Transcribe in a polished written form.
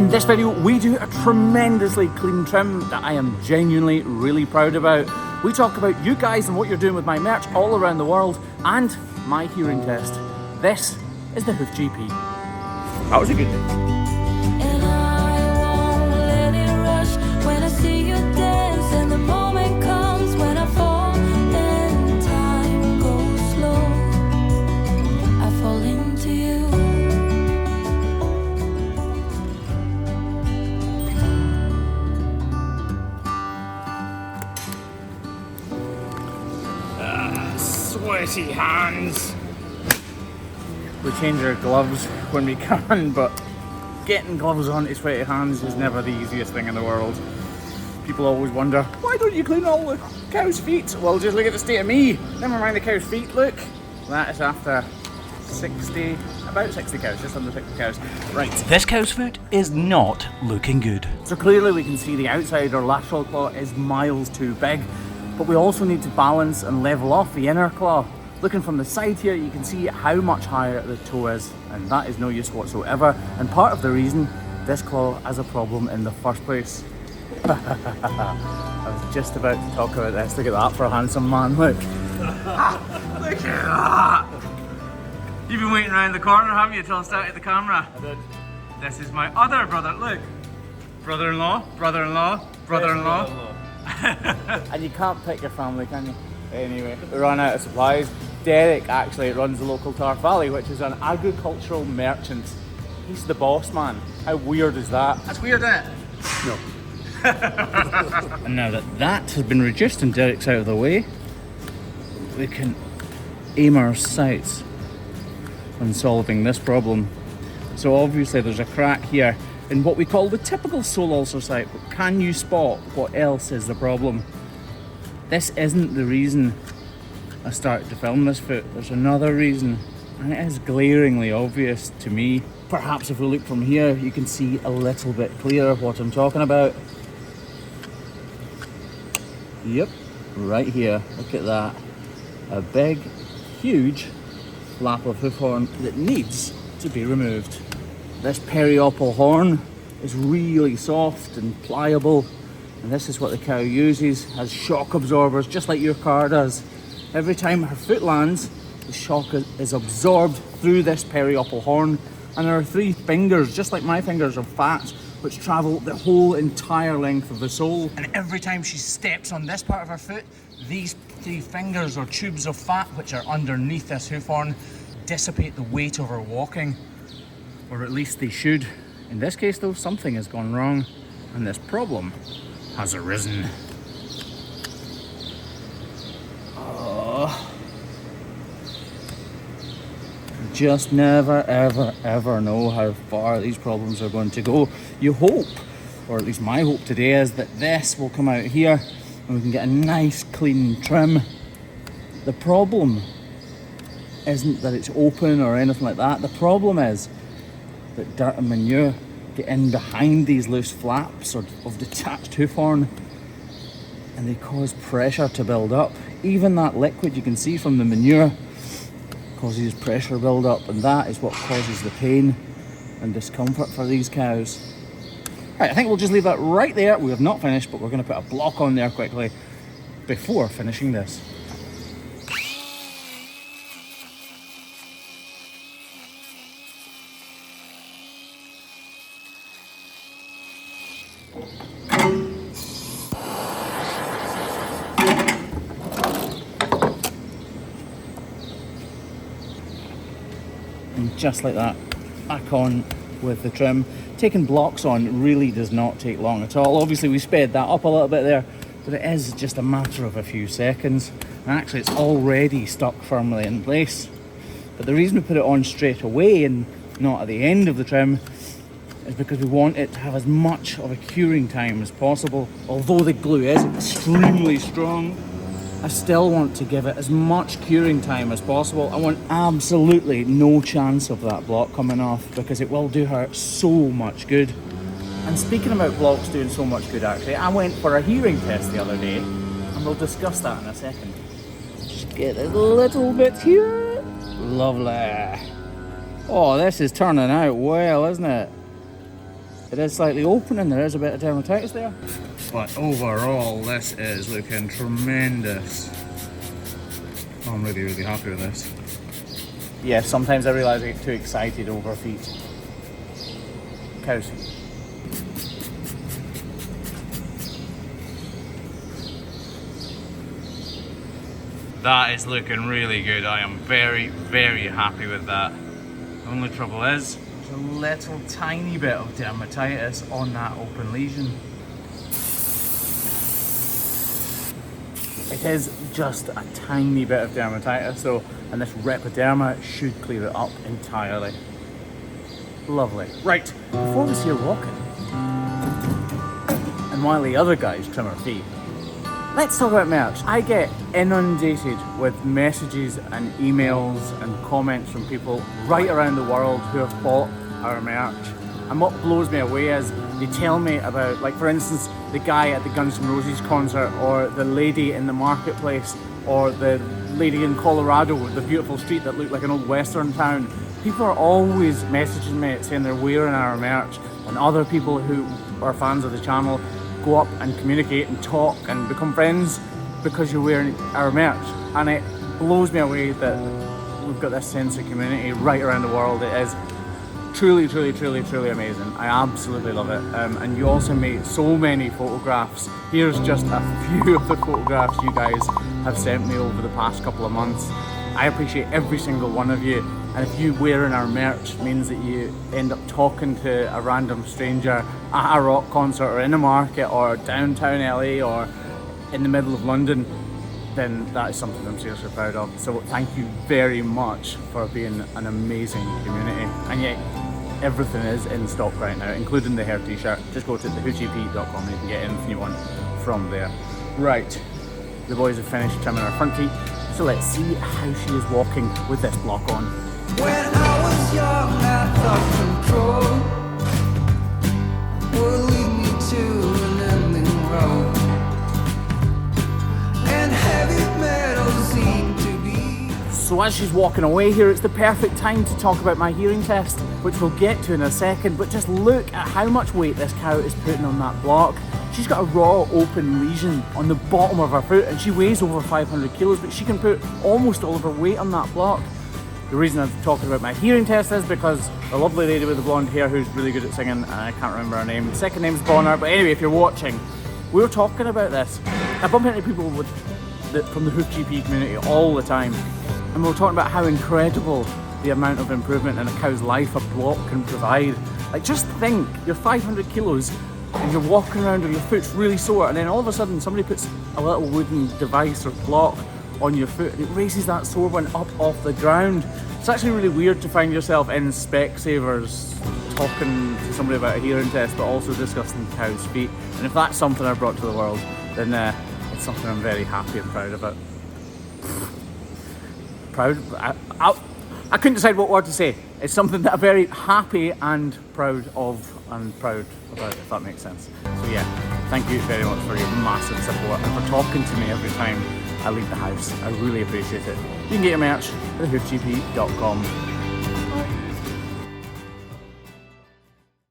In this video, we do a tremendously clean trim that I am genuinely really proud about. We talk about you guys and what you're doing with my merch all around the world and my hearing test. This is the Hoof GP. That was a good day. Sweaty hands. We change our gloves when we can, but getting gloves onto sweaty hands is never the easiest thing in the world. People always wonder, why don't you clean all the cow's feet? Well, just look at the state of me. Never mind the cow's feet, look. That is after about 60 cows, just under 60 cows. Right. This cow's foot is not looking good. So clearly we can see the outside or lateral claw is miles too big, but we also need to balance and level off the inner claw. Looking from the side here, you can see how much higher the toe is, and that is no use whatsoever, and part of the reason this claw has a problem in the first place. I was just about to talk about this. Look at that for a handsome man, look. Look at that! You've been waiting around the corner, haven't you, till I started the camera? I did. This is my other brother, look. Brother-in-law, brother-in-law, brother-in-law. And you can't pick your family, can you? Anyway, we ran out of supplies. Derek actually runs the local Tarf Valley, which is an agricultural merchant. He's the boss man. How weird is that? That's weird, isn't it? No. And now that that has been reduced and Derek's out of the way, we can aim our sights on solving this problem. So obviously there's a crack here in what we call the typical sole ulcer site, but can you spot what else is the problem? This isn't the reason I started to film this foot. There's another reason, and it is glaringly obvious to me. Perhaps if we look from here, you can see a little bit clearer what I'm talking about. Yep, right here, look at that. A big, huge flap of hoof horn that needs to be removed. This periopal horn is really soft and pliable, and this is what the cow uses as shock absorbers, just like your car does. Every time her foot lands, the shock is absorbed through this periopal horn, and there are 3 fingers, just like my fingers, of fat, which travel the whole entire length of the sole. And every time she steps on this part of her foot, these 3 fingers or tubes of fat, which are underneath this hoof horn, dissipate the weight of her walking. Or at least they should. In this case though, something has gone wrong, and this problem has arisen. Just never ever know how far these problems are going to go. You hope, or at least my hope today, is that this will come out here and we can get a nice clean trim. The problem isn't that it's open or anything like that. The problem is that dirt and manure get in behind these loose flaps of detached hoof horn, and they cause pressure to build up. Even that liquid you can see from the manure causes pressure build up, and that is what causes the pain and discomfort for these cows. Right, I think we'll just leave that right there. We have not finished, but we're going to put a block on there quickly before finishing this. And just like that, back on with the trim. Taking blocks on really does not take long at all. Obviously we sped that up a little bit there, but it is just a matter of a few seconds. And actually it's already stuck firmly in place. But the reason we put it on straight away and not at the end of the trim is because we want it to have as much of a curing time as possible. Although the glue is extremely strong, I still want to give it as much curing time as possible. I want absolutely no chance of that block coming off, because it will do her so much good. And speaking about blocks doing so much good, actually, I went for a hearing test the other day, and we'll discuss that in a second. Just get a little bit here. Lovely. Oh, this is turning out well, isn't it? it is slightly open and there is a bit of dermatitis there. But overall, this is looking tremendous. Oh, I'm really, really happy with this. Yeah, sometimes I realise I get too excited over feet. Cow's feet. That is looking really good. I am very, very happy with that. The only trouble is, there's a little tiny bit of dermatitis on that open lesion. It is just a tiny bit of dermatitis though, and this Repoderma should clear it up entirely. Lovely. Right, before we see her walking, and while the other guys trim her feet, let's talk about merch. I get inundated with messages and emails and comments from people right around the world who have bought our merch. And what blows me away is they tell me about, like for instance, the guy at the Guns N' Roses concert, or the lady in the marketplace, or the lady in Colorado with the beautiful street that looked like an old western town. People are always messaging me saying they're wearing our merch, and other people who are fans of the channel go up and communicate and talk and become friends because you're wearing our merch. And it blows me away that we've got this sense of community right around the world. It is truly, truly, truly, truly amazing. I absolutely love it. And you also made so many photographs. Here's just a few of the photographs you guys have sent me over the past couple of months. I appreciate every single one of you. And if you wearing our merch means that you end up talking to a random stranger at a rock concert or in a market or downtown LA or in the middle of London, then that is something I'm seriously proud of. So thank you very much for being an amazing community. And yet, everything is in stock right now, including the hair t-shirt. Just go to thehoofgp.com and you can get anything you want from there. Right, the boys have finished trimming her front teeth, so let's see how she is walking with this block on. When I was young, I thought control would lead me to an ending road, and heavy metal seemed to be. So as she's walking away here, it's the perfect time to talk about my hearing test, which we'll get to in a second, but just look at how much weight this cow is putting on that block. She's got a raw open lesion on the bottom of her foot, and she weighs over 500 kilos, but she can put almost all of her weight on that block. The reason I'm talking about my hearing test is because the lovely lady with the blonde hair who's really good at singing, and I can't remember her name, the second name's Bonner, but anyway, if you're watching, we were talking about this. I bump into people from the Hoof GP community all the time, and we were talking about how incredible the amount of improvement in a cow's life a block can provide. Like, just think, you're 500 kilos and you're walking around and your foot's really sore, and then all of a sudden somebody puts a little wooden device or block on your foot and it raises that sore one up off the ground. It's actually really weird to find yourself in Specsavers talking to somebody about a hearing test but also discussing cows' feet. And if that's something I brought to the world, then it's something I'm very happy and proud about. Proud? I couldn't decide what word to say. It's something that I'm very happy and proud of and proud about, if that makes sense. So yeah, thank you very much for your massive support and for talking to me every time I leave the house. I really appreciate it. You can get your merch at thehoofgp.com.